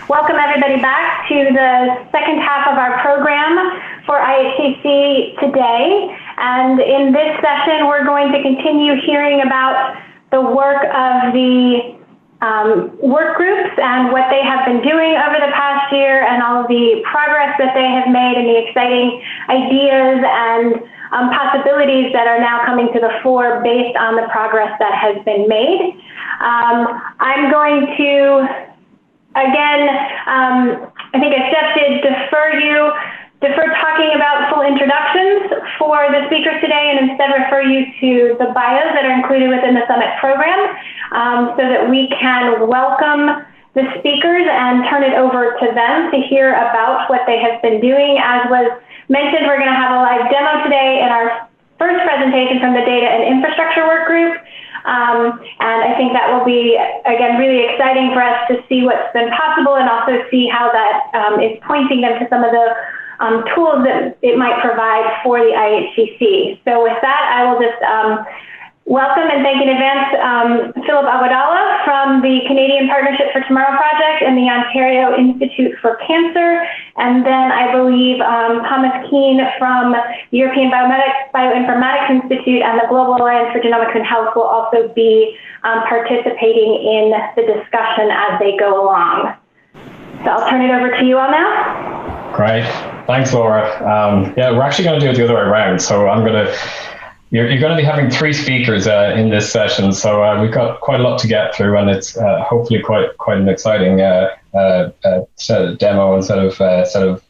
Welcome everybody back to the second half of our program for IHCC today. And in this session, we're going to continue hearing about the work of the work groups and what they have been doing over the past year and all of the progress that they have made and the exciting ideas and possibilities that are now coming to the fore based on the progress that has been made. I'm going to again, I think I did defer talking about full introductions for the speakers today and instead refer you to the bios that are included within the summit program so that we can welcome the speakers and turn it over to them to hear about what they have been doing. As was mentioned, we're going to have a live demo today in our first presentation from the Data and Infrastructure Work Group. And I think that will be, again, really exciting for us to see what's been possible and also see how that is pointing them to some of the tools that it might provide for the IHCC. So with that, I will just welcome and thank in advance Philip Awadallah from the Canadian Partnership for Tomorrow Project and the Ontario Institute for Cancer. And then I believe Thomas Keane from the European Bioinformatics Institute and the Global Alliance for Genomics and Health will also be participating in the discussion as they go along. So I'll turn it over to you all now. Great. Thanks, Laura. Yeah, we're actually going to do it the other way around. So you're going to be having three speakers in this session, so we've got quite a lot to get through, and it's hopefully quite an exciting set of demo and set of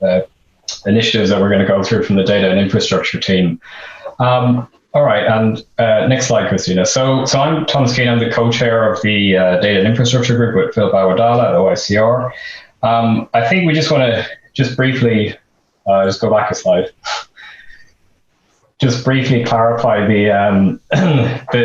initiatives that we're going to go through from the data and infrastructure team. All right, and next slide, Christina. So I'm Thomas Keane. I'm the co-chair of the Data and Infrastructure Group with Philip Awadallah at OICR. I think we just want to briefly just go back a slide. Just briefly clarify the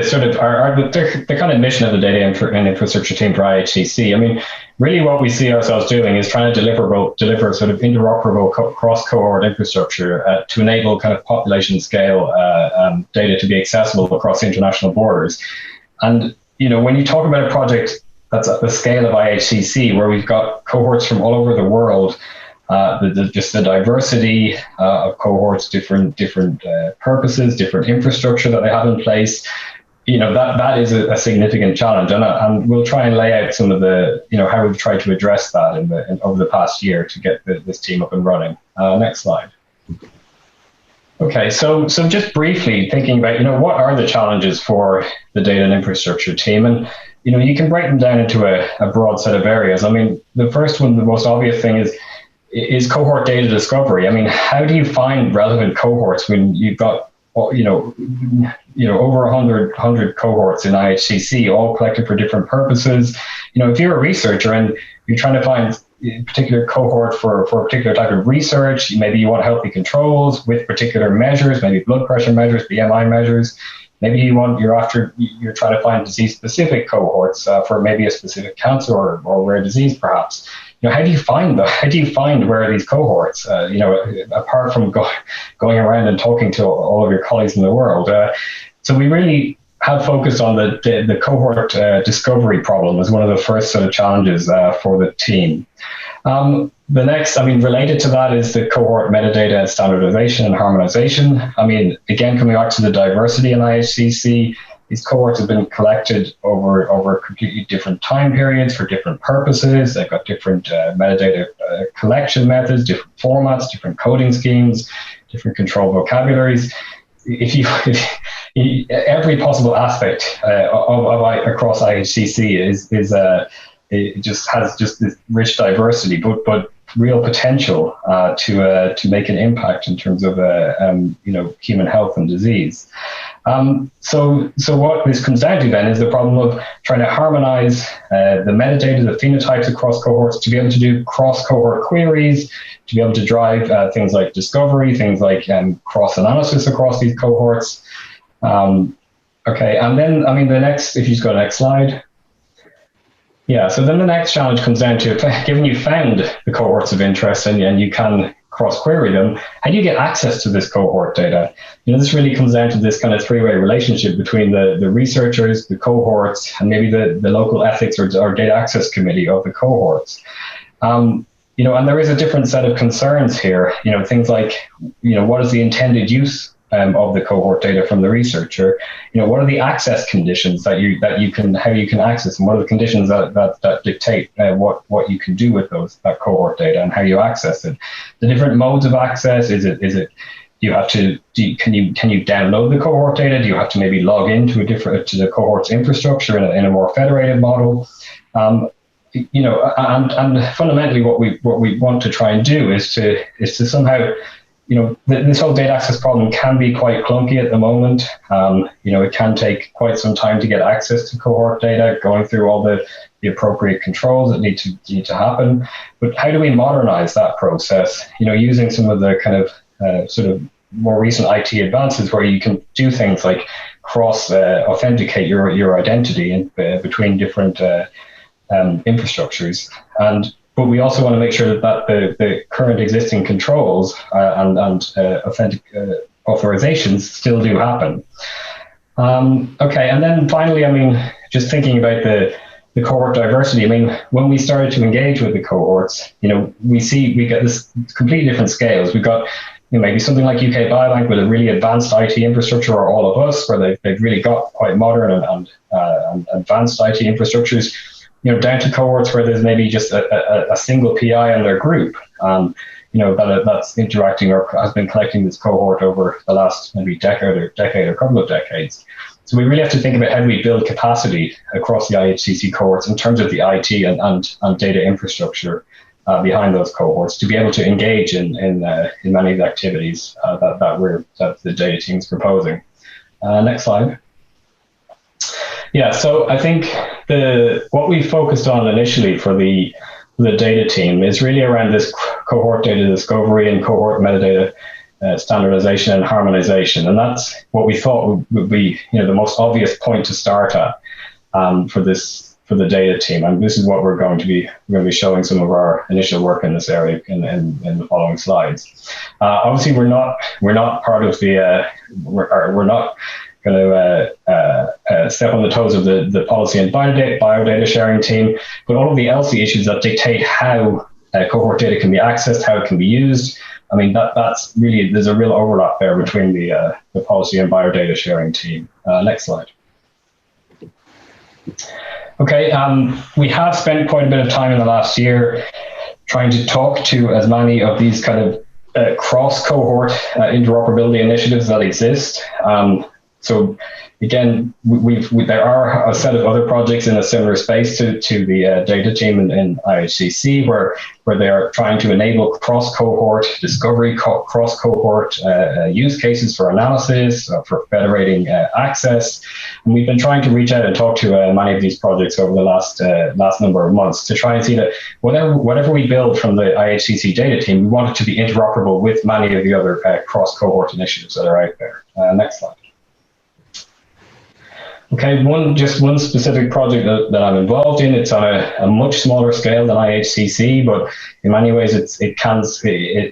sort of the kind of mission of the data and infrastructure team for IHCC. I mean, really what we see ourselves doing is trying to deliver sort of interoperable cross-cohort infrastructure to enable kind of population scale data to be accessible across international borders. And, you know, when you talk about a project that's at the scale of IHCC, where we've got cohorts from all over the world, just the diversity of cohorts, different purposes, different infrastructure that they have in place, you know, that is a significant challenge, and we'll try and lay out some of the, you know, how we've tried to address that over the past year to get this team up and running. Next slide. Okay, so just briefly thinking about, you know, what are the challenges for the data and infrastructure team, and you know, you can break them down into a broad set of areas. I mean, the first one, the most obvious thing is cohort data discovery. I mean, how do you find relevant cohorts when you've got, you know, over 100 cohorts in IHCC, all collected for different purposes? You know, if you're a researcher and you're trying to find a particular cohort for a particular type of research, maybe you want healthy controls with particular measures, maybe blood pressure measures, BMI measures. Maybe you're trying to find disease-specific cohorts for maybe a specific cancer or rare disease, perhaps. You know, how do you find them? How do you find where are these cohorts? You know, apart from going around and talking to all of your colleagues in the world. So we really have focused on the cohort discovery problem as one of the first sort of challenges for the team. The next, I mean, related to that is the cohort metadata standardization and harmonization. I mean, again, coming back to the diversity in IHCC, these cohorts have been collected over completely different time periods for different purposes. They've got different metadata collection methods, different formats, different coding schemes, different control vocabularies. Every possible aspect across IHCC it just has just this rich diversity, but real potential to make an impact in terms of you know, human health and disease. So what this comes down to then is the problem of trying to harmonize the metadata, the phenotypes across cohorts, to be able to do cross-cohort queries, to be able to drive things like discovery, things like cross-analysis across these cohorts. Okay, and then, I mean, the next, if you just go to the next slide. Yeah, so then the next challenge comes down to, given you found the cohorts of interest and you can cross-query them, how do you get access to this cohort data? This really comes down to this kind of three-way relationship between the researchers, the cohorts, and maybe the local ethics or data access committee of the cohorts. And there is a different set of concerns here. Things like, what is the intended use of the cohort data from the researcher? What are the access conditions how you can access them? What are the conditions that dictate what you can do with that cohort data and how you access it? The different modes of access, is it can you download the cohort data? Do you have to maybe log into to the cohort's infrastructure in a more federated model? And fundamentally what we want to try and do is to somehow, this whole data access problem can be quite clunky at the moment. It can take quite some time to get access to cohort data, going through all the appropriate controls that need to happen. But how do we modernize that process? Using some of the kind of sort of more recent IT advances where you can do things like cross authenticate your identity between different infrastructures. But we also want to make sure that the current existing controls and authentic authorizations still do happen. Okay, and then finally, just thinking about the cohort diversity. When we started to engage with the cohorts, we get this completely different scales. We've got maybe something like UK Biobank with a really advanced IT infrastructure, or All of Us, where they've really got quite modern and advanced IT infrastructures. Down to cohorts where there's maybe just a single PI in their group, that's interacting or has been collecting this cohort over the last maybe decade or couple of decades. So we really have to think about how do we build capacity across the IHCC cohorts in terms of the IT and data infrastructure behind those cohorts to be able to engage in many of the activities that the data team's proposing. Next slide. Yeah, so I think what we focused on initially for the data team is really around this cohort data discovery and cohort metadata standardization and harmonization, and that's what we thought would be the most obvious point to start at for the data team, and this is what we're going to be showing some of our initial work in this area in the following slides. Obviously, we're not part of we're not going to step on the toes of the policy and biodata sharing team, but all of the ELSI issues that dictate how cohort data can be accessed, how it can be used. That's really, there's a real overlap there between the policy and biodata sharing team. Next slide. Okay, we have spent quite a bit of time in the last year trying to talk to as many of these kind of cross-cohort interoperability initiatives that exist. So again, there are a set of other projects in a similar space to the data team in IHCC where they are trying to enable cross-cohort discovery, cross-cohort use cases for analysis, for federating access. And we've been trying to reach out and talk to many of these projects over the last number of months to try and see that whatever we build from the IHCC data team, we want it to be interoperable with many of the other cross-cohort initiatives that are out there. Next slide. Okay, one specific project that I'm involved in. It's on a much smaller scale than IHCC, but in many ways it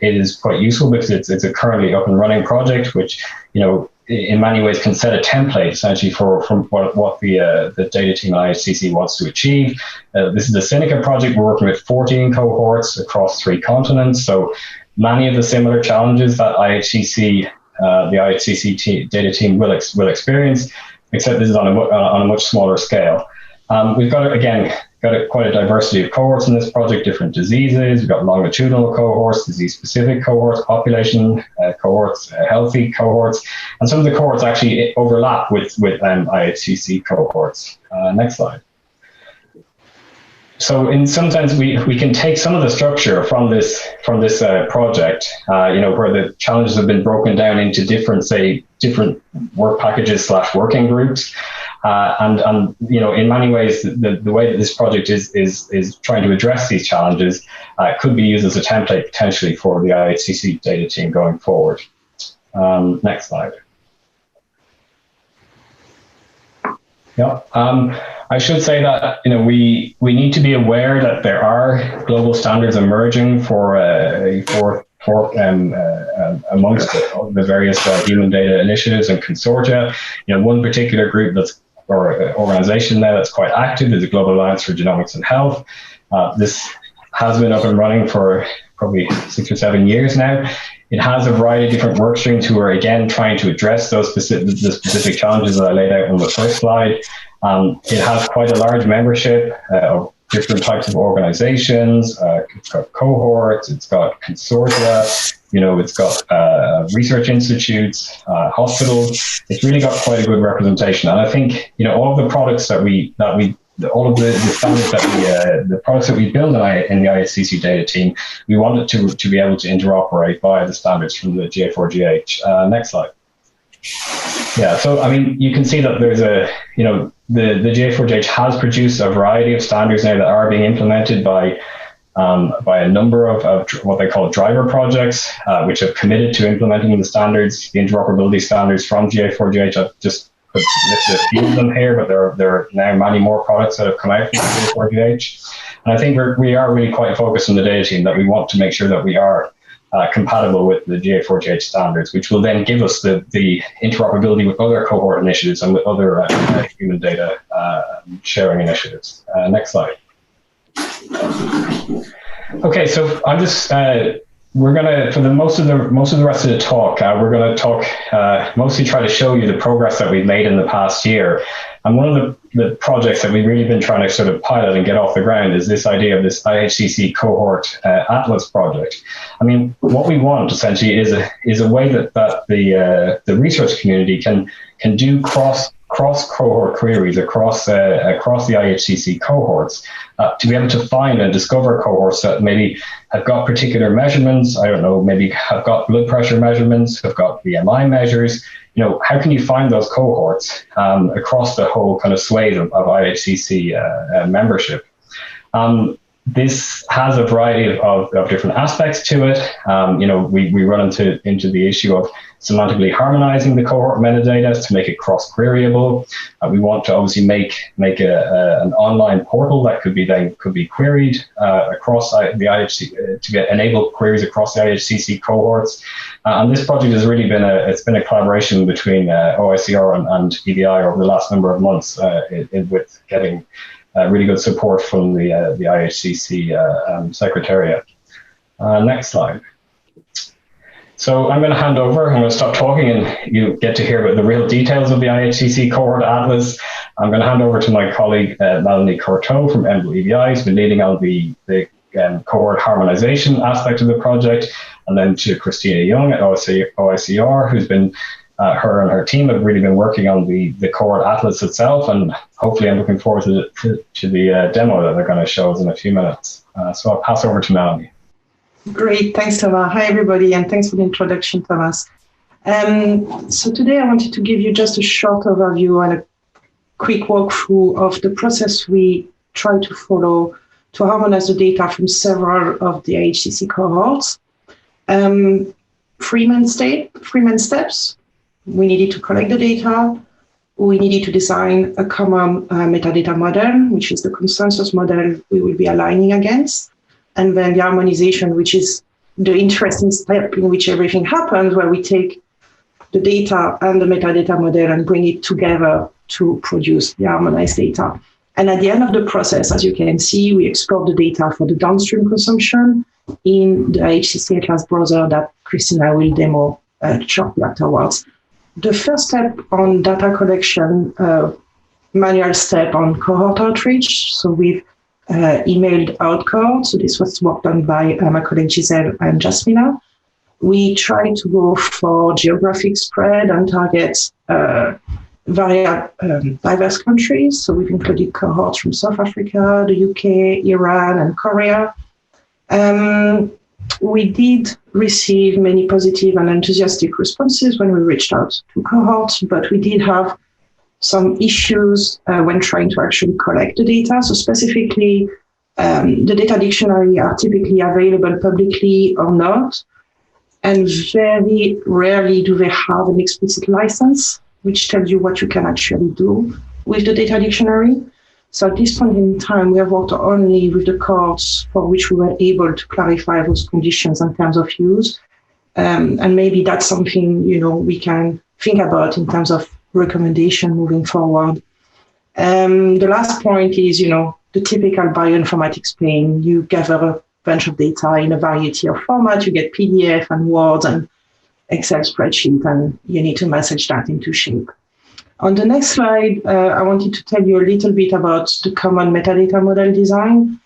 is quite useful because it's a currently up and running project, which in many ways can set a template essentially from what the data team at IHCC wants to achieve. This is the Sinica project. We're working with 14 cohorts across 3 continents, so many of the similar challenges that the IHCC data team will experience, except this is on a much smaller scale. We've got quite a diversity of cohorts in this project, different diseases. We've got longitudinal cohorts, disease-specific cohorts, population cohorts, healthy cohorts, and some of the cohorts actually overlap with IHCC cohorts. Next slide. So in some sense, we can take some of the structure from this project, where the challenges have been broken down into different work packages / working groups, and in many ways the way that this project is trying to address these challenges could be used as a template potentially for the IHCC data team going forward. Next slide. Yeah. I should say that we need to be aware that there are global standards emerging for work amongst the various human data initiatives and consortia. One particular group or organization now that's quite active is the Global Alliance for Genomics and Health. This has been up and running for probably 6 or 7 years now. It has a variety of different work streams who are, again, trying to address the specific challenges that I laid out on the first slide. It has quite a large membership of different types of organizations. It's got cohorts, it's got consortia, it's got research institutes, hospitals. It's really got quite a good representation. And I think, all of the products all of the standards the products that we build in the IHCC data team, we wanted to be able to interoperate via the standards from the GA4GH. Next slide. Yeah, so you can see that there's the GA4GH has produced a variety of standards now that are being implemented by a number of what they call driver projects, which have committed to implementing the standards, the interoperability standards from GA4GH. I've just listed a few of them here, but there are now many more products that have come out from GA4GH. And I think we are really quite focused on the data team that we want to make sure that we are compatible with the GA4GH standards, which will then give us the interoperability with other cohort initiatives and with other human data sharing initiatives. Next slide. Okay, so I'm just we're gonna, for the most of the rest of the talk, we're gonna talk mostly try to show you the progress that we've made in the past year. And one of the projects that we've really been trying to sort of pilot and get off the ground is this idea of this IHCC cohort atlas project. What we want essentially is a way that the research community can do cross cohort queries across the IHCC cohorts to be able to find and discover cohorts that maybe have got particular measurements. I don't know, maybe have got blood pressure measurements, have got BMI measures. How can you find those cohorts across the whole kind of swathe of IHCC membership? This has a variety of different aspects to it. We run into the issue of semantically harmonizing the cohort metadata to make it cross-queryable. We want to obviously make an online portal that could be queried across the IHC to enable queries across the IHCC cohorts. And this project has really been a collaboration between OICR and EBI over the last number of months with getting really good support from the IHCC Secretariat. Next slide. So I'm going to hand over. I'm going to stop talking and you get to hear about the real details of the IHCC Cohort Atlas. I'm going to hand over to my colleague, Melanie Courteau from EMBL EBI, who's been leading on the cohort harmonization aspect of the project, and then to Christina Young at OICR, who's been her and her team have really been working on the cohort atlas itself, and hopefully I'm looking forward to the demo that they're going to show us in a few minutes. So I'll pass over to Melanie. Great, thanks, Thomas. Hi, everybody, and thanks for the introduction, Thomas. So today I wanted to give you just a short overview and a quick walkthrough of the process we try to follow to harmonize the data from several of the IHCC cohorts. 3 main steps. We needed to collect the data. We needed to design a common metadata model, which is the consensus model we will be aligning against. And then the harmonization, which is the interesting step in which everything happens, where we take the data and the metadata model and bring it together to produce the harmonized data. And at the end of the process, as you can see, we export the data for the downstream consumption in the IHCC Atlas browser that Christina will demo shortly afterwards. The first step on data collection, manual step on cohort outreach. So we've emailed out cohorts. So this was work done by my colleague Giselle and Jasmina. We try to go for geographic spread and target diverse countries. So we've included cohorts from South Africa, the UK, Iran, and Korea. We did receive many positive and enthusiastic responses when we reached out to cohorts, but we did have some issues when trying to actually collect the data. So specifically, the data dictionary are typically available publicly or not, and very rarely do they have an explicit license, which tells you what you can actually do with the data dictionary. So at this point in time, we have worked only with the cohorts for which we were able to clarify those conditions in terms of use. And maybe that's something, we can think about in terms of recommendation moving forward. The last point is, the typical bioinformatics pain. You gather a bunch of data in a variety of formats. You get PDF and Word and Excel spreadsheet, and you need to message that into shape. On the next slide, I wanted to tell you a little bit about the common metadata model design.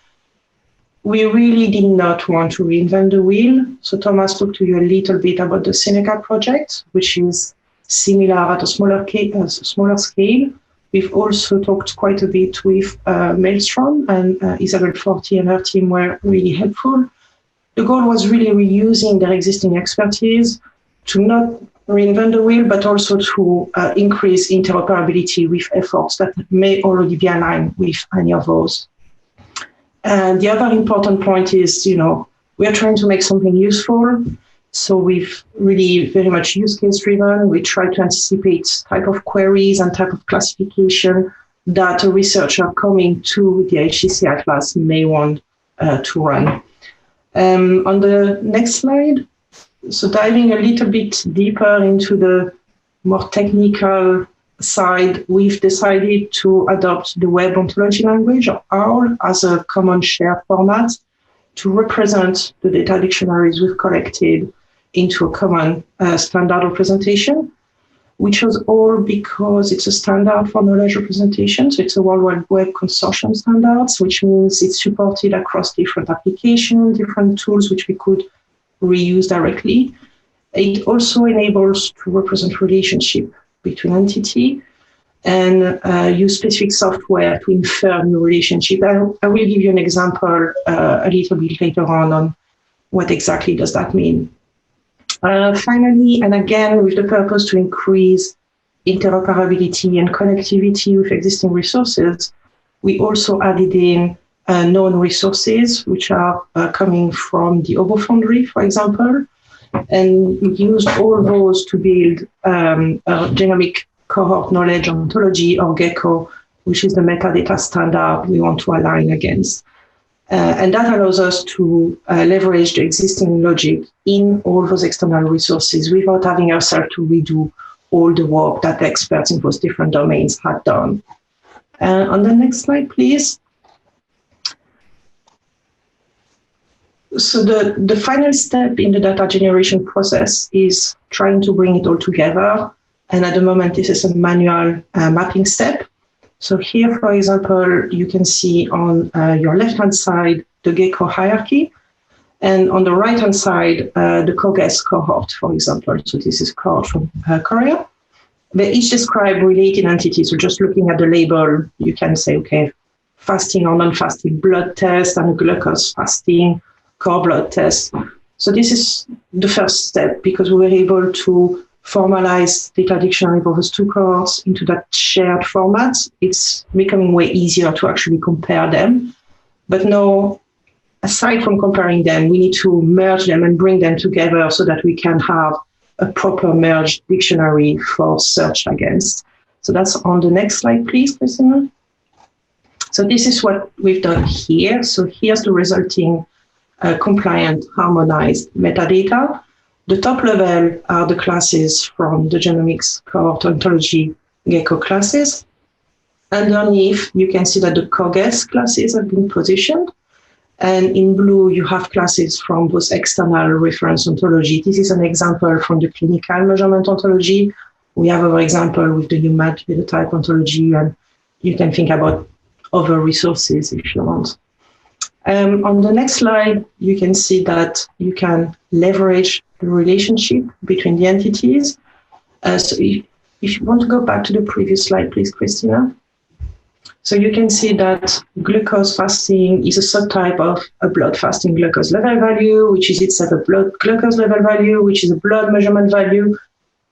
We really did not want to reinvent the wheel. So Thomas talked to you a little bit about the Seneca project, which is similar at a smaller scale. We've also talked quite a bit with Maelstrom, and Isabel Forti and her team were really helpful. The goal was really reusing their existing expertise to not reinvent the wheel, but also to increase interoperability with efforts that may already be aligned with any of those. And the other important point is, we are trying to make something useful. So we've really very much use case driven. We try to anticipate type of queries and type of classification that a researcher coming to the HCC Atlas may want to run. On the next slide, so diving a little bit deeper into the more technical side, we've decided to adopt the Web Ontology Language, or OWL, as a common shared format to represent the data dictionaries we've collected into a common standard representation. We chose OWL because it's a standard for knowledge representation. So it's a World Wide Web Consortium standards, which means it's supported across different applications, different tools, which we could reuse directly. It also enables to represent relationship between entity and use specific software to infer new relationship. I will give you an example a little bit later on what exactly does that mean. Finally, and again, with the purpose to increase interoperability and connectivity with existing resources, we also added in known resources, which are coming from the Obo Foundry, for example, and we used all those to build a genomic cohort knowledge ontology, or GECO, which is the metadata standard we want to align against. And that allows us to leverage the existing logic in all those external resources without having ourselves to redo all the work that the experts in those different domains had done. On the next slide, please. So the final step in the data generation process is trying to bring it all together. And at the moment, this is a manual mapping step. So here, for example, you can see on your left-hand side, the GECO hierarchy. And on the right-hand side, the COGES cohort, for example. So this is cohort from Korea. They each describe related entities. So just looking at the label, you can say, okay, fasting or non-fasting blood test and a glucose fasting core blood test. So this is the first step because we were able to formalize data dictionary for those two cohorts into that shared format. It's becoming way easier to actually compare them. But now, aside from comparing them, we need to merge them and bring them together so that we can have a proper merged dictionary for search against. So that's on the next slide, please, Christina. So this is what we've done here. So here's the resulting compliant, harmonized metadata. The top level are the classes from the genomics cohort ontology GECO classes. Underneath, you can see that the COGES classes have been positioned. And in blue, you have classes from those external reference ontology. This is an example from the clinical measurement ontology. We have our example with the UMAT phenotype ontology, and you can think about other resources if you want. On the next slide, you can see that you can leverage the relationship between the entities. So if you want to go back to the previous slide, please, Christina. So you can see that glucose fasting is a subtype of a blood fasting glucose level value, which is itself a blood glucose level value, which is a blood measurement value,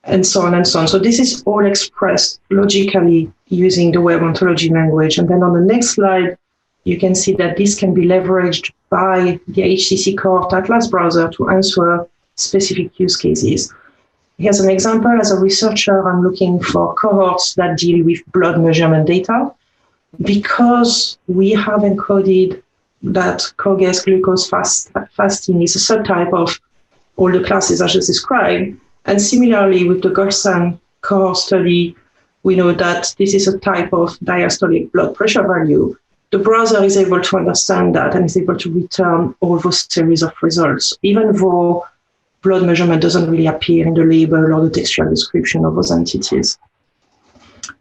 and so on and so on. So this is all expressed logically using the Web Ontology language. And then on the next slide, you can see that this can be leveraged by the HCC Cohort Atlas browser to answer specific use cases. Here's an example. As a researcher, I'm looking for cohorts that deal with blood measurement data. because we have encoded that COGS glucose fasting is a subtype of all the classes I just described. And similarly, with the Golsan cohort study, we know that this is a type of diastolic blood pressure value. The browser is able to understand that and is able to return all those series of results, even though blood measurement doesn't really appear in the label or the textual description of those entities.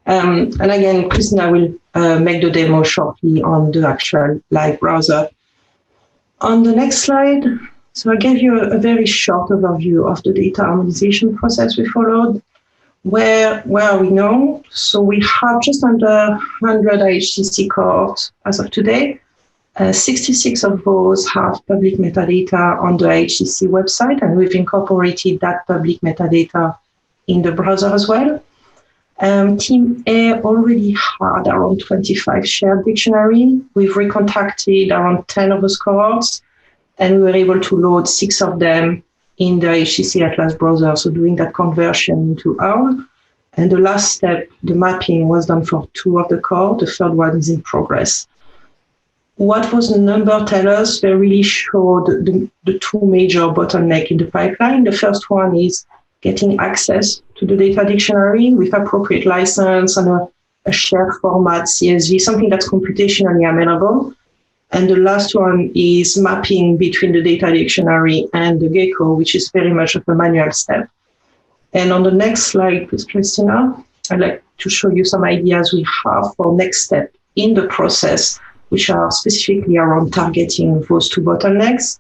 And again, Christina will make the demo shortly on the actual live browser. On the next slide, so I gave you a very short overview of the data harmonization process we followed. Where are we now? So we have just under 100 IHCC cohorts as of today. 66 of those have public metadata on the IHCC website, and we've incorporated that public metadata in the browser as well. Team A already had around 25 shared dictionary. We've recontacted around 10 of those cohorts, and we were able to load 6 of them in the IHCC Atlas browser, so doing that conversion into OWL. And the last step, the mapping, was done for 2 of the cohorts. The third one is in progress. What those numbers tell us, they really show the 2 major bottlenecks in the pipeline. The first one is getting access to the data dictionary with appropriate license and a shared format, CSV, something that's computationally amenable. And the last one is mapping between the data dictionary and the Gecko, which is very much of a manual step. And on the next slide, please, Christina, I'd like to show you some ideas we have for next step in the process, which are specifically around targeting those 2 bottlenecks.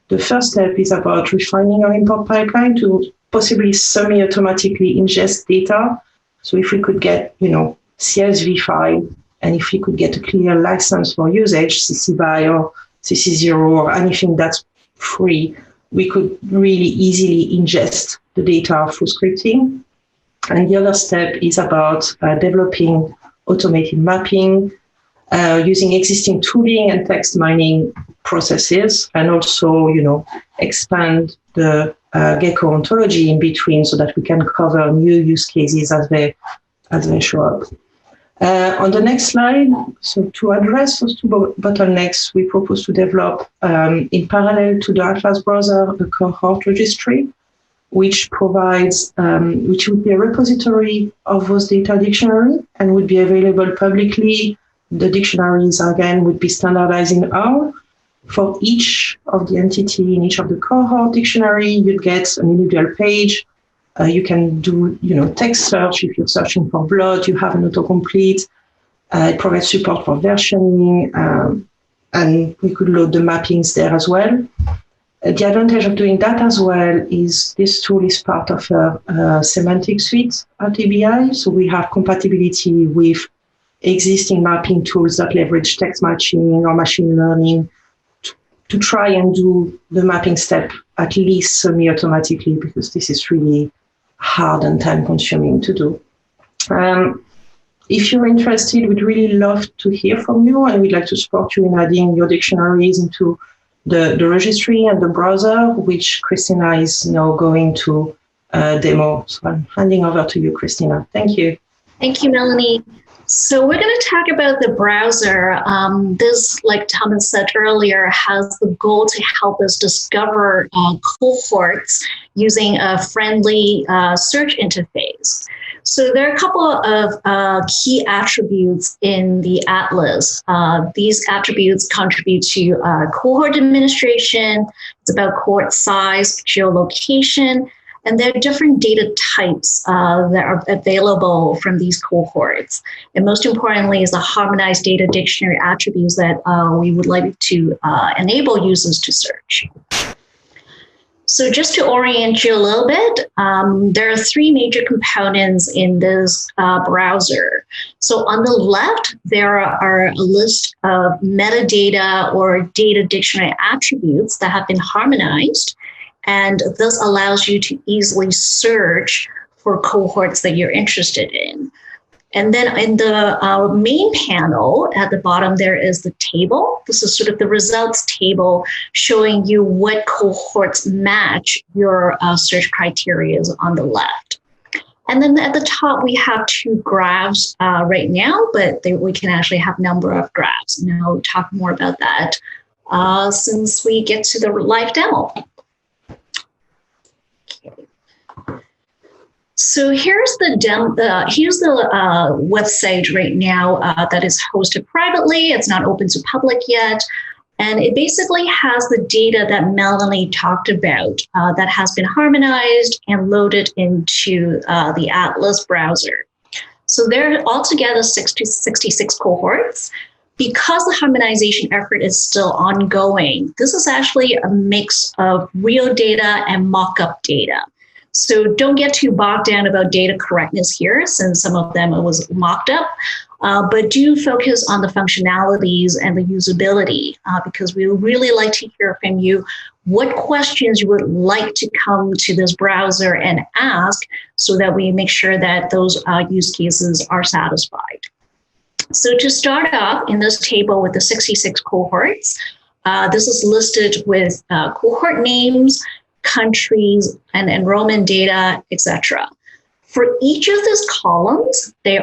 The first step is about refining our import pipeline to possibly semi-automatically ingest data. So if we could get, CSV file, and if we could get a clear license for usage, CC BY or CC0 or anything that's free, we could really easily ingest the data through scripting. And the other step is about developing automated mapping, using existing tooling and text mining processes, and also, expand the Gecko ontology in between so that we can cover new use cases as they show up. On the next slide, so to address those 2 bottlenecks, we propose to develop, in parallel to the Atlas browser, a cohort registry, which provides, which would be a repository of those data dictionary and would be available publicly. The dictionaries, again, would be standardized in OWL. For each of the entity in each of the cohort dictionary, you'd get an individual page. You can do, text search. If you're searching for blood, you have an autocomplete. It provides support for versioning, and we could load the mappings there as well. The advantage of doing that as well is this tool is part of a semantic suite at ABI. So we have compatibility with existing mapping tools that leverage text matching or machine learning to try and do the mapping step at least semi-automatically, because this is really hard and time-consuming to do. If you're interested, we'd really love to hear from you, and we'd like to support you in adding your dictionaries into the registry and the browser, which Christina is now going to demo. So I'm handing over to you, Christina. Thank you. Thank you, Melanie. So we're going to talk about the browser. This, like Thomas said earlier, has the goal to help us discover cohorts using a friendly search interface. So there are a couple of key attributes in the Atlas. These attributes contribute to cohort administration. It's about cohort size, geolocation, and there are different data types that are available from these cohorts. And most importantly is the harmonized data dictionary attributes that we would like to enable users to search. So just to orient you a little bit, there are 3 major components in this browser. So on the left, there are a list of metadata or data dictionary attributes that have been harmonized. And this allows you to easily search for cohorts that you're interested in. And then in the main panel at the bottom, there is the table. This is sort of the results table showing you what cohorts match your search criteria on the left. And then at the top, we have 2 graphs right now, but we can actually have number of graphs. And I'll talk more about that since we get to the live demo. Okay. So here's the website right now that is hosted privately. It's not open to public yet. And it basically has the data that Melanie talked about that has been harmonized and loaded into the Atlas browser. So there are altogether 66 cohorts. Because the harmonization effort is still ongoing, this is actually a mix of real data and mock-up data. So don't get too bogged down about data correctness here, since some of them was mocked up. But do focus on the functionalities and the usability, because we would really like to hear from you what questions you would like to come to this browser and ask so that we make sure that those use cases are satisfied. So to start off in this table with the 66 cohorts, this is listed with cohort names, countries, and enrollment data, etc. For each of these columns, they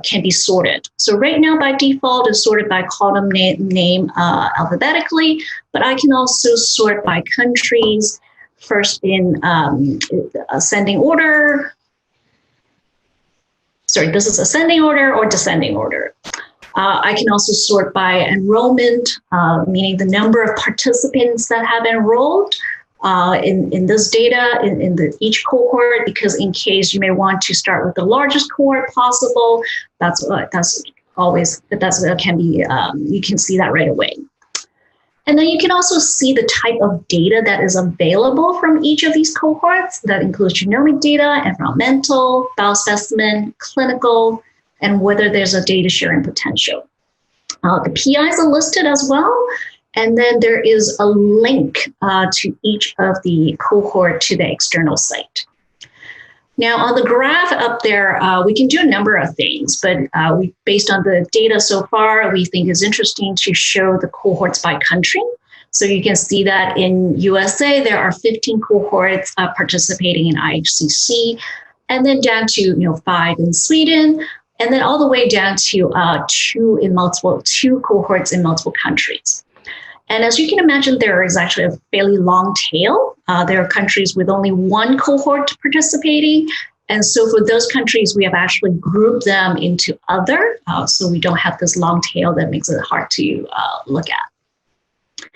can be sorted. So right now, by default, it's sorted by column name alphabetically, but I can also sort by countries, first in ascending order. Sorry, this is ascending order or descending order. I can also sort by enrollment, meaning the number of participants that have enrolled in this data, in each cohort, because in case you may want to start with the largest cohort possible, you can see that right away. And then you can also see the type of data that is available from each of these cohorts. That includes genomic data, environmental, biospecimen, clinical, and whether there's a data sharing potential. The PIs are listed as well. And then there is a link to each of the cohort to the external site. Now on the graph up there, we can do a number of things, but based on the data so far, we think it's interesting to show the cohorts by country. So you can see that in USA, there are 15 cohorts participating in IHCC, and then down to 5 in Sweden, and then all the way down to 2 cohorts in multiple countries. And as you can imagine, there is actually a fairly long tail. There are countries with only 1 cohort participating. And so for those countries, we have actually grouped them into other, so we don't have this long tail that makes it hard to look at.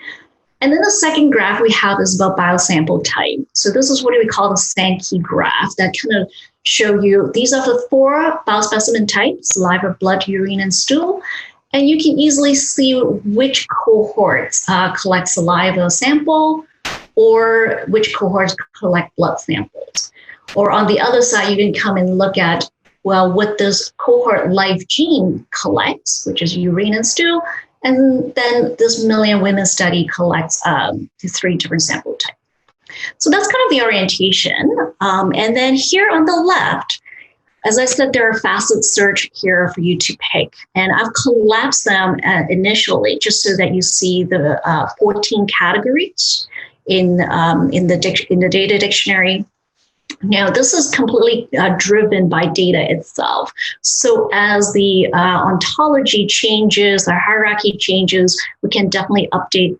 And then the second graph we have is about biosample type. So this is what we call the Sankey graph that kind of show you, these are the 4 biospecimen types: saliva, blood, urine, and stool. And you can easily see which cohorts collect saliva sample or which cohorts collect blood samples. Or on the other side, you can come and look at, well, what this cohort live gene collects, which is urine and stool. And then this Million Women study collects 3 different sample types. So that's kind of the orientation. And then here on the left, as I said, there are facet search here for you to pick, and I've collapsed them initially just so that you see the 14 categories in the data dictionary. Now, this is completely driven by data itself. So as the ontology changes, the hierarchy changes, we can definitely update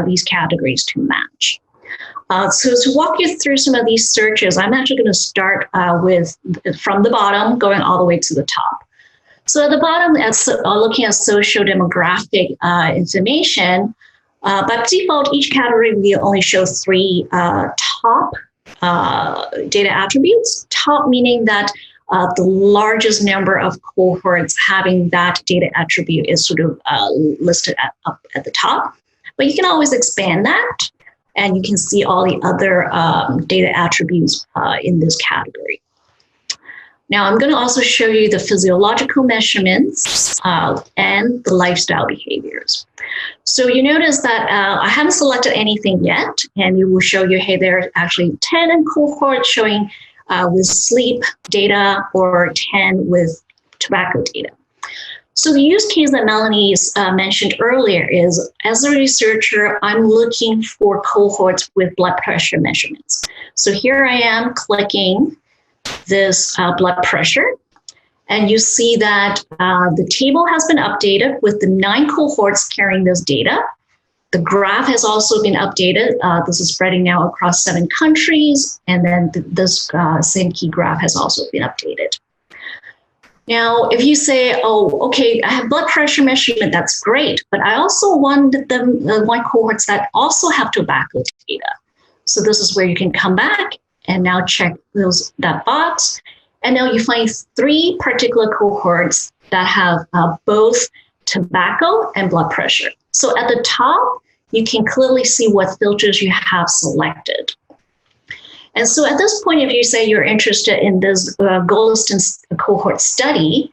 these categories to match. So to walk you through some of these searches, I'm actually going to start from the bottom, going all the way to the top. So at the bottom, looking at socio-demographic information, by default, each category will only show 3 top data attributes. Top meaning that the largest number of cohorts having that data attribute is sort of listed up at the top. But you can always expand that, and you can see all the other data attributes in this category. Now, I'm going to also show you the physiological measurements and the lifestyle behaviors. So you notice that I haven't selected anything yet, and it will show you, hey, there are actually 10 in cohort showing with sleep data or 10 with tobacco data. So the use case that Melanie mentioned earlier is, as a researcher, I'm looking for cohorts with blood pressure measurements. So here I am clicking this blood pressure. And you see that the table has been updated with the 9 cohorts carrying this data. The graph has also been updated. This is spreading now across 7 countries. And then this same key graph has also been updated. Now, if you say, oh, okay, I have blood pressure measurement, that's great. But I also want cohorts that also have tobacco data. So this is where you can come back and now check that box. And now you find 3 particular cohorts that have both tobacco and blood pressure. So at the top, you can clearly see what filters you have selected. And so at this point, if you say you're interested in this Golestan cohort study,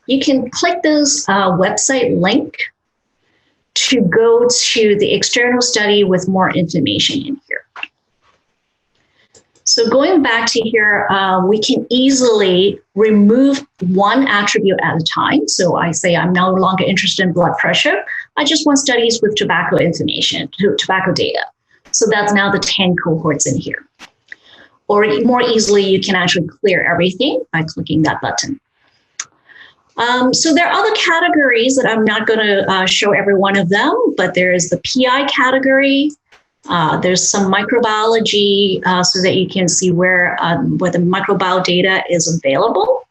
you can click this website link to go to the external study with more information in here. So going back to here, we can easily remove one attribute at a time. So I say I'm no longer interested in blood pressure. I just want studies with tobacco information, tobacco data. So that's now the 10 cohorts in here. Or more easily, you can actually clear everything by clicking that button. So there are other categories that I'm not going to show every one of them, but there is the PI category. There's some microbiology so that you can see where the microbiome data is available.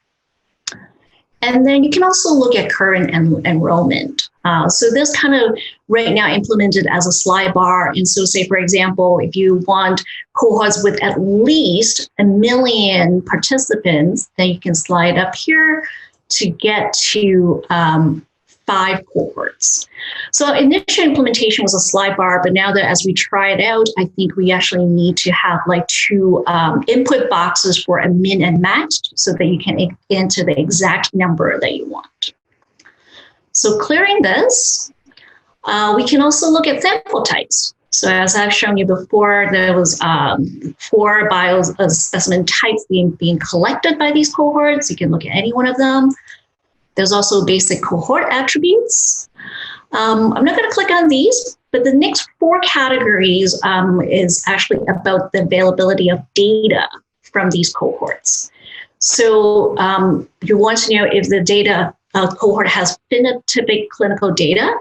And then you can also look at current enrollment. So this kind of right now implemented as a slide bar. And so say, for example, if you want cohorts with at least 1 million participants, then you can slide up here to get to 5 cohorts. So initial implementation was a slide bar, but now that as we try it out, I think we actually need to have like 2 input boxes for a min and max so that you can enter the exact number that you want. So clearing this, we can also look at sample types. So as I've shown you before, there was 4 biospecimen types being collected by these cohorts. You can look at any one of them. There's also basic cohort attributes. I'm not going to click on these, but the next 4 categories is actually about the availability of data from these cohorts. So you want to know if the data cohort has phenotypic clinical data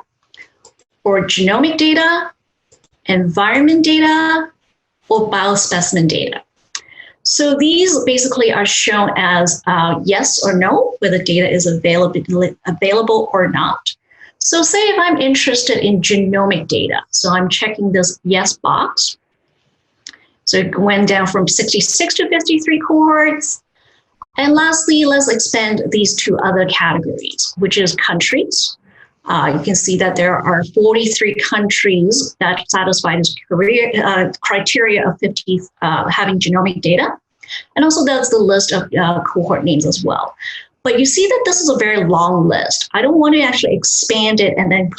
or genomic data, environment data, or biospecimen data. So these basically are shown as yes or no, whether data is available or not. So say if I'm interested in genomic data, so I'm checking this yes box. So it went down from 66 to 53 cohorts. And lastly, let's expand these 2 other categories, which is countries. You can see that there are 43 countries that satisfy this criteria of 50 having genomic data. And also that's the list of cohort names as well. But you see that this is a very long list. I don't want to actually expand it and then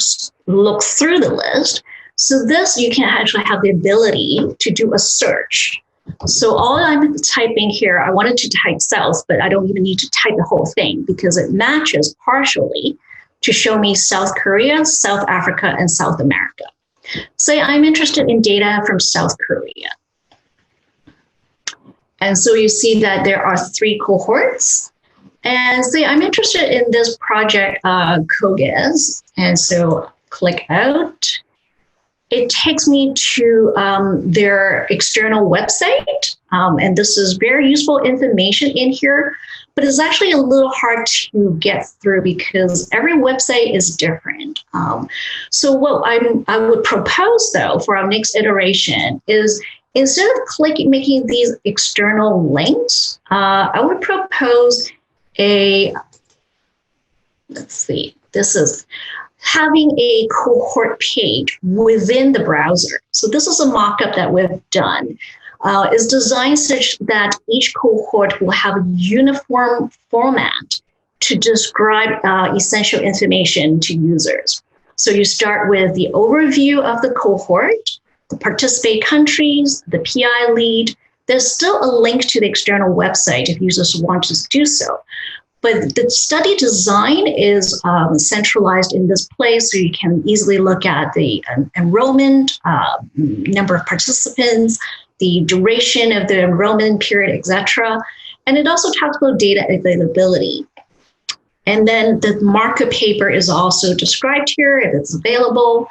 look through the list. So this, you can actually have the ability to do a search. So all I'm typing here, I wanted to type South, but I don't even need to type the whole thing because it matches partially to show me South Korea, South Africa, and South America. Say I'm interested in data from South Korea. And so you see that there are 3 cohorts. And say I'm interested in this project, COGES. And so click out. It takes me to their external website. And this is very useful information in here, but it's actually a little hard to get through because every website is different. So what I would propose though for our next iteration is instead of making these external links, I would propose let's see, this is having a cohort page within the browser. So this is a mock-up that we've done. Is designed such that each cohort will have a uniform format to describe essential information to users. So you start with the overview of the cohort, the participate countries, the PI lead. There's still a link to the external website if users want to do so. But the study design is centralized in this place, so you can easily look at the enrollment, number of participants, the duration of the enrollment period, etc. And it also talks about data availability. And then the markup paper is also described here, if it's available.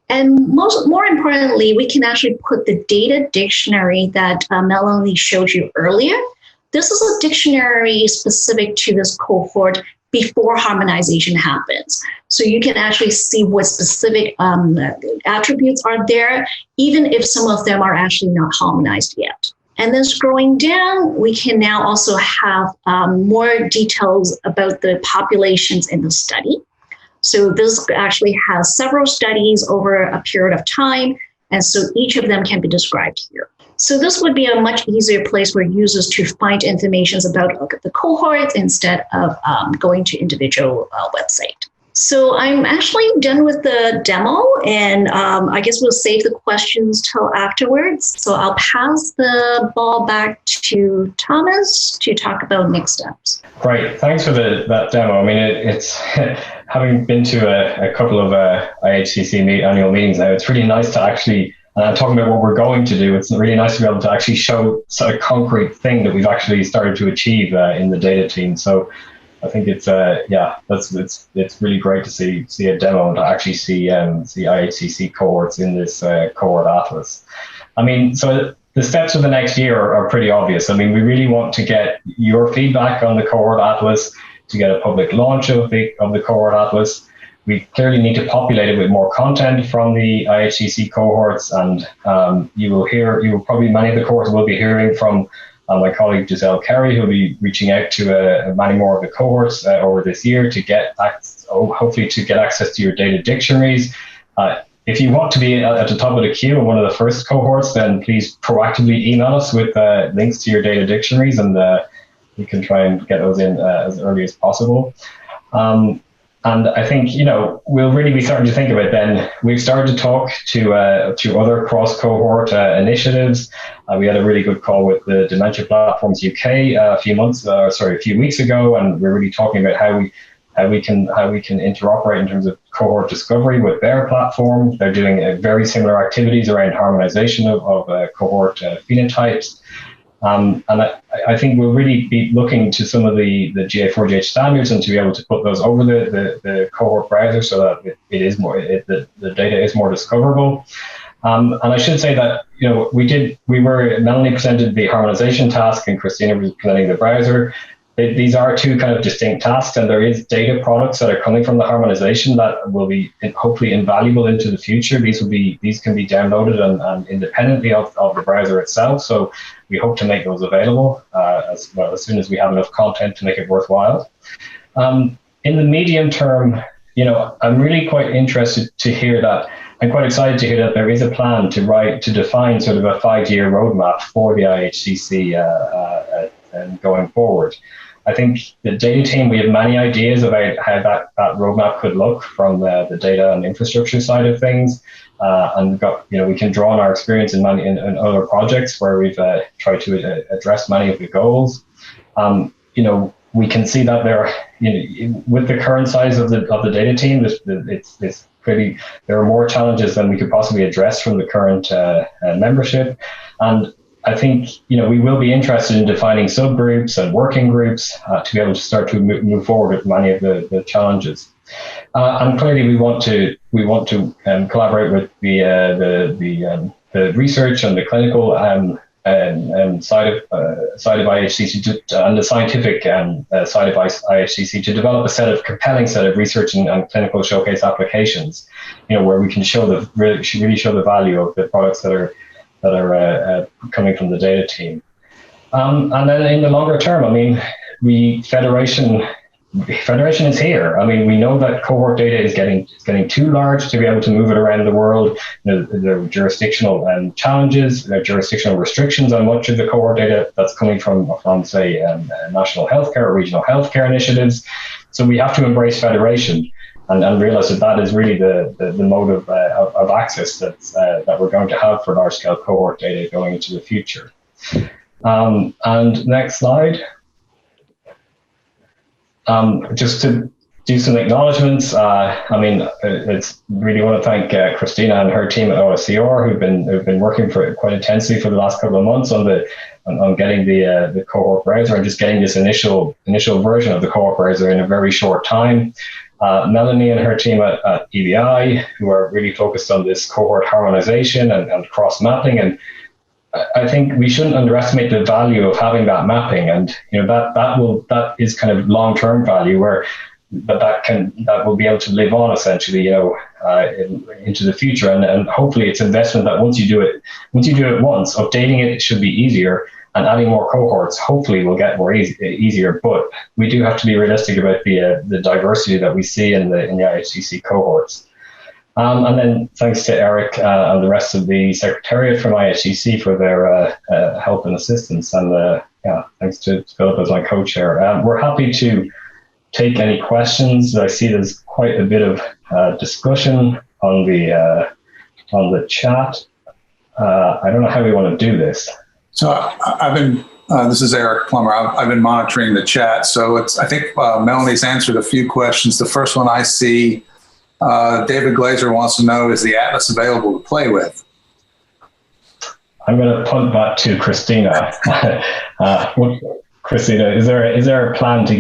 And more importantly, we can actually put the data dictionary that Melanie showed you earlier. This is a dictionary specific to this cohort before harmonization happens. So you can actually see what specific attributes are there, even if some of them are actually not harmonized yet. And then scrolling down, we can now also have more details about the populations in the study. So this actually has several studies over a period of time, and so each of them can be described here. So this would be a much easier place for users to find information about the cohorts instead of going to individual website. So I'm actually done with the demo, and I guess we'll save the questions till afterwards. So I'll pass the ball back to Thomas to talk about next steps. Great, thanks for that demo. I mean, it's having been to a couple of IHCC annual meetings now, it's really nice to actually, talking about what we're going to do, it's really nice to be able to actually show a concrete thing that we've actually started to achieve in the data team. So I think it's it's really great to see a demo and to actually see IHCC cohorts in this cohort atlas. I mean, so the steps for the next year are pretty obvious. I mean, we really want to get your feedback on the cohort atlas, to get a public launch of the cohort atlas. We clearly need to populate it with more content from the IHCC cohorts, and many of the cohorts will be hearing from my colleague Giselle Carey, who'll be reaching out to many more of the cohorts over this year to hopefully to get access to your data dictionaries. If you want to be at the top of the queue in one of the first cohorts, then please proactively email us with links to your data dictionaries, and we can try and get those in as early as possible. And I think, we'll really be starting to think about then. We've started to talk to other cross-cohort initiatives. We had a really good call with the Dementia Platforms UK a few weeks ago, and we're really talking about how we can interoperate in terms of cohort discovery with their platform. They're doing very similar activities around harmonization of cohort phenotypes. And I think we'll really be looking to some of the GA4GH standards and to be able to put those over the cohort browser so that the data is more discoverable. And I should say that Melanie presented the harmonization task and Christina was presenting the browser. These are two kind of distinct tasks, and there is data products that are coming from the harmonization that will be hopefully invaluable into the future. These can be downloaded and independently of the browser itself. So we hope to make those available as soon as we have enough content to make it worthwhile. In the medium term, I'm really quite interested to hear that. I'm quite excited to hear that there is a plan to define sort of a 5-year roadmap for the IHCC going forward. I think the data team, we have many ideas about how that roadmap could look from the data and infrastructure side of things. And we can draw on our experience in other projects where we've tried to address many of the goals. We can see that with the current size of the data team, it's clearly there are more challenges than we could possibly address from the current membership. And I think we will be interested in defining subgroups and working groups to be able to start to move forward with many of the challenges. And clearly, we want to collaborate with the research and the clinical side of IHCC and the scientific side of IHCC to develop a compelling set of research and clinical showcase applications, where we can really show the value of the products that are coming from the data team. And then in the longer term, I mean, Federation is here. I mean, we know that cohort data is getting too large to be able to move it around the world. There are jurisdictional challenges, there are jurisdictional restrictions on much of the cohort data that's coming from say, national healthcare or regional healthcare initiatives. So we have to embrace federation and realize that is really the mode of access that we're going to have for large-scale cohort data going into the future. And next slide. Just to do some acknowledgements. It's really want to thank Christina and her team at OSCR who've been working quite intensely for the last couple of months on getting the cohort browser and just getting this initial version of the cohort browser in a very short time. Melanie and her team at EBI, who are really focused on this cohort harmonization and cross mapping, and I think we shouldn't underestimate the value of having that mapping, and that is kind of long-term value where that will be able to live on essentially, into the future, and hopefully it's investment that once you do it once, updating it should be easier, and adding more cohorts hopefully will get more easier. But we do have to be realistic about the diversity that we see in the IHCC cohorts. And then thanks to Eric and the rest of the Secretariat from IHCC for their help and assistance. And thanks to Philip as my co-chair. We're happy to take any questions. I see there's quite a bit of discussion on the chat. I don't know how we want to do this. So I've been, this is Eric Plummer. I've been monitoring the chat. So I think Melanie's answered a few questions. The first one I see, David Glazer wants to know, is the Atlas available to play with? I'm going to punt that to Christina. Christina, is there a plan to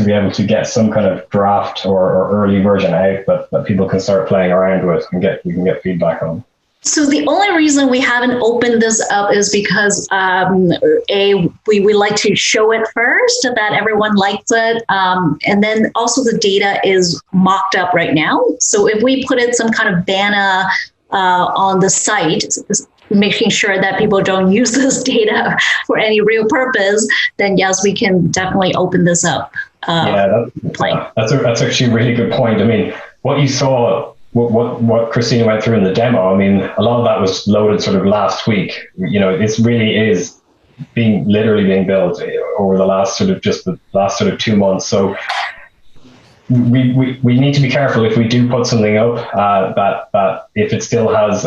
be able to get some kind of draft or early version out that people can start playing around with and we can get feedback on? So the only reason we haven't opened this up is because we like to show it first, that everyone likes it. And then also the data is mocked up right now. So if we put in some kind of banner on the site, making sure that people don't use this data for any real purpose, then yes, we can definitely open this up. That's actually a really good point. I mean, what you saw, what Christina went through in the demo, I mean, a lot of that was loaded sort of last week. It really is literally being built over the last sort of 2 months. So we need to be careful if we do put something up that if it still has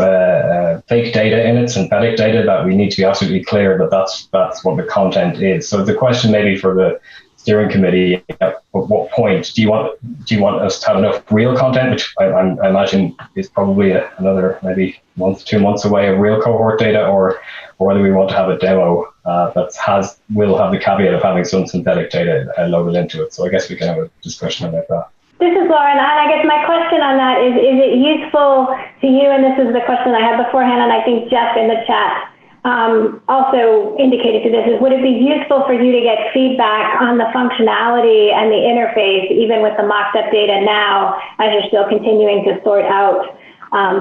fake data in it, synthetic data, that we need to be absolutely clear that that's what the content is. So the question maybe for the steering committee, at what point do you want us to have enough real content, which I imagine is probably another maybe 2 months away of real cohort data, or whether we want to have a demo that will have the caveat of having some synthetic data loaded into it. So I guess we can have a discussion about that. This is Lauren, and I guess my question on that is it useful to you, and this is the question I had beforehand, and I think Jeff in the chat also indicated to this, is would it be useful for you to get feedback on the functionality and the interface, even with the mocked up data now, as you're still continuing to sort out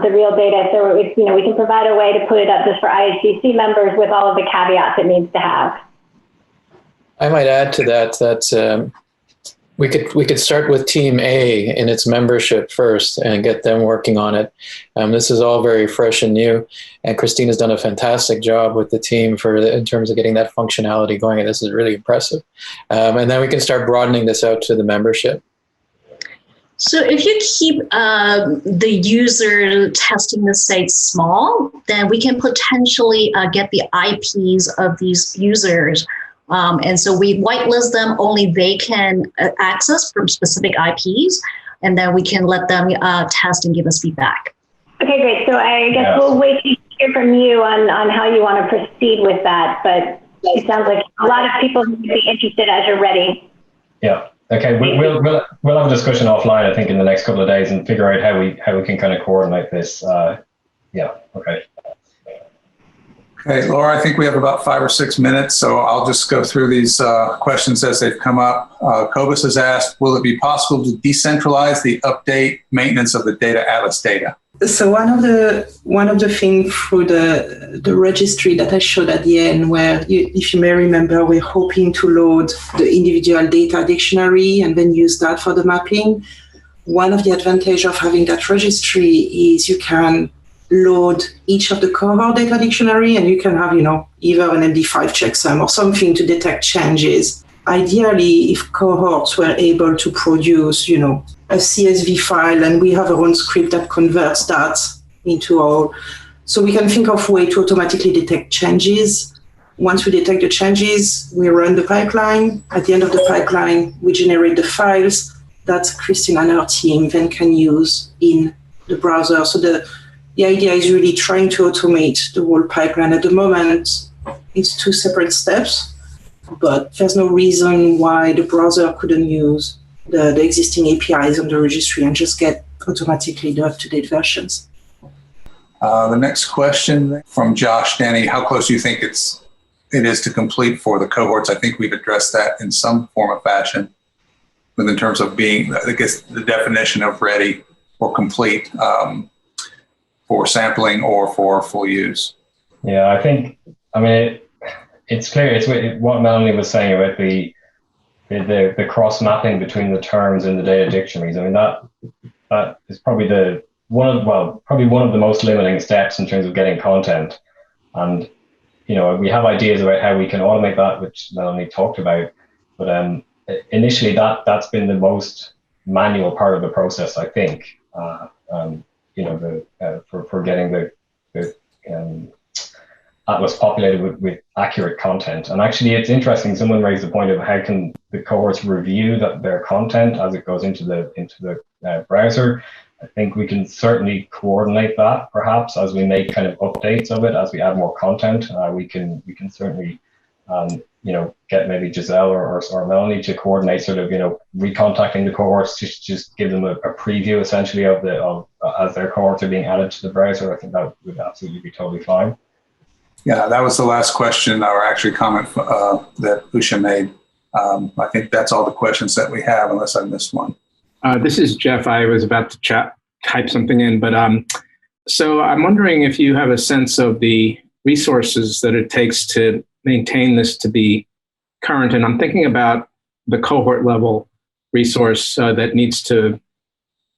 the real data? So if, we can provide a way to put it up just for IHCC members with all of the caveats it needs to have. I might add to that we could start with Team A in its membership first and get them working on it. This is all very fresh and new, and Christina's done a fantastic job with the team in terms of getting that functionality going, and this is really impressive. And then we can start broadening this out to the membership. So if you keep the user testing the site small, then we can potentially get the IPs of these users. And so we whitelist them, only they can access from specific IPs, and then we can let them test and give us feedback. Okay, great. So I guess we'll wait to hear from you on how you want to proceed with that, but it sounds like a lot of people would be interested as you're ready. Yeah. Okay. We'll have a discussion offline, I think, in the next couple of days and figure out how we can kind of coordinate this. Okay. Okay, Laura, I think we have about 5 or 6 minutes, so I'll just go through these questions as they've come up. Cobus has asked, will it be possible to decentralize the update maintenance of the Data Atlas data? So one of the things through the registry that I showed at the end, where if you may remember, we're hoping to load the individual data dictionary and then use that for the mapping. One of the advantages of having that registry is you can load each of the cohort data dictionary, and you can have, either an MD5 checksum or something to detect changes. Ideally, if cohorts were able to produce, a CSV file, and we have our own script that converts that into so we can think of a way to automatically detect changes. Once we detect the changes, we run the pipeline. At the end of the pipeline, we generate the files. that Christine and her team then can use in the browser. So the idea is really trying to automate the whole pipeline. At the moment, it's 2 separate steps, but there's no reason why the browser couldn't use the existing APIs on the registry and just get automatically the up-to-date versions. The next question from Josh Denny: how close do you think it is to complete for the cohorts? I think we've addressed that in some form or fashion, but in terms of being, I guess, the definition of ready or complete for sampling or for full use. Yeah, I mean, it's clear. It's what Melanie was saying about the cross mapping between the terms in the data dictionaries. I mean, that is probably one of the most limiting steps in terms of getting content. And we have ideas about how we can automate that, which Melanie talked about. But initially, that's been the most manual part of the process, I think. For getting the Atlas populated with accurate content. And actually, it's interesting. Someone raised the point of how can the cohorts review their content as it goes into the browser. I think we can certainly coordinate that, perhaps, as we make kind of updates of it, as we add more content. We can certainly get maybe Giselle or Melanie to coordinate sort of recontacting the cohorts to just give them a preview essentially of as their cohorts are being added to the browser. I think that would absolutely be totally fine. Yeah, that was the last question or actually comment that Usha made. I think that's all the questions that we have, unless I missed one. This is Jeff. I was about to type something in, but so I'm wondering if you have a sense of the resources that it takes to maintain this to be current. And I'm thinking about the cohort level resource that needs to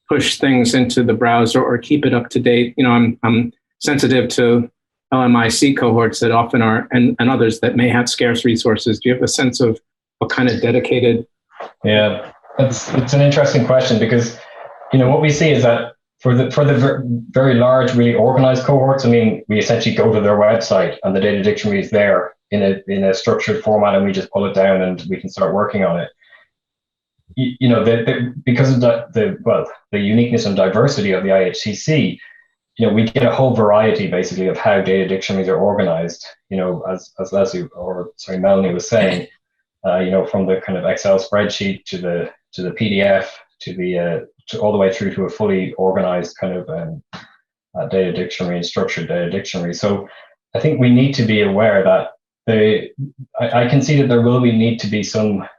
push things into the browser or keep it up to date. I'm sensitive to LMIC cohorts that often are, and others that may have scarce resources. Do you have a sense of what kind of dedicated? Yeah, it's an interesting question, because what we see is that for the very large, really organized cohorts, I mean, we essentially go to their website and the data dictionary is there in a structured format, and we just pull it down and we can start working on it. Because of the uniqueness and diversity of the IHCC, we get a whole variety basically of how data dictionaries are organized. As Melanie was saying, from the kind of Excel spreadsheet to the PDF to all the way through to a fully organized kind of data dictionary and structured data dictionary. So I think we need to be aware that I can see that there will need to be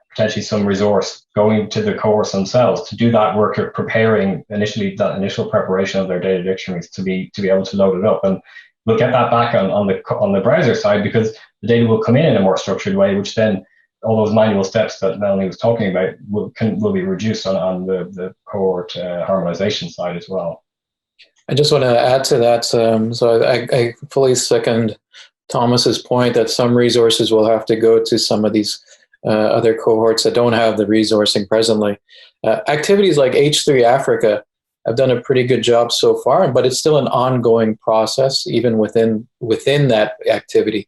potentially some resource going to the cohorts themselves to do that work of preparing that initial preparation of their data dictionaries to be able to load it up. And we'll get that back on the browser side, because the data will come in a more structured way, which then all those manual steps that Melanie was talking about will be reduced on the cohort harmonization side as well. I just want to add to that. So I fully second Thomas's point that some resources will have to go to some of these other cohorts that don't have the resourcing presently. Activities like H3 Africa have done a pretty good job so far, but it's still an ongoing process, even within that activity,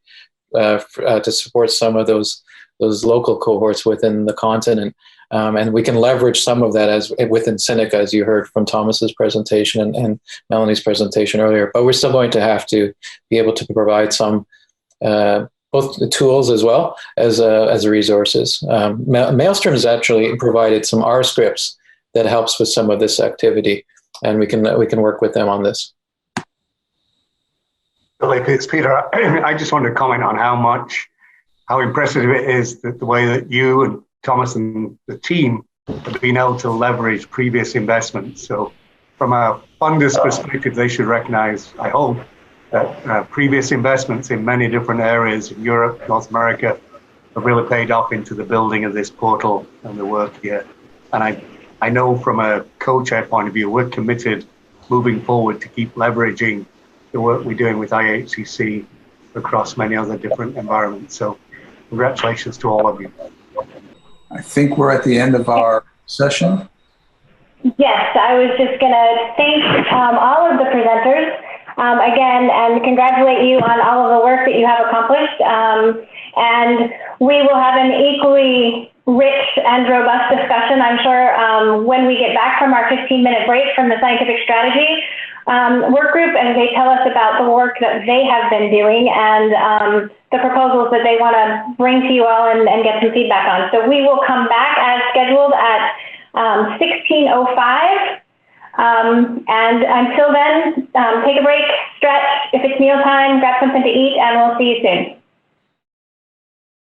to support some of those local cohorts within the continent. And we can leverage some of that as within Sinica, as you heard from Thomas's presentation and Melanie's presentation earlier. But we're still going to have to be able to provide some both the tools as well as resources. Maelstrom has actually provided some R scripts that helps with some of this activity, and we can work with them on this. Philip, it's Peter. I just wanted to comment on how impressive it is that the way that you and Thomas and the team have been able to leverage previous investments. So from a funder's perspective, they should recognize, I hope, that previous investments in many different areas in Europe, North America, have really paid off into the building of this portal and the work here. And I know from a co-chair point of view, we're committed moving forward to keep leveraging the work we're doing with IHCC across many other different environments. So congratulations to all of you. I think we're at the end of our session. Yes, I was just going to thank all of the presenters again and congratulate you on all of the work that you have accomplished. And we will have an equally rich and robust discussion. I'm sure when we get back from our 15-minute break from the scientific strategy work group, and they tell us about the work that they have been doing and the proposals that they want to bring to you all and get some feedback on. So we will come back as scheduled at 16:05. And until then, take a break, stretch. If it's mealtime, grab something to eat, and we'll see you soon.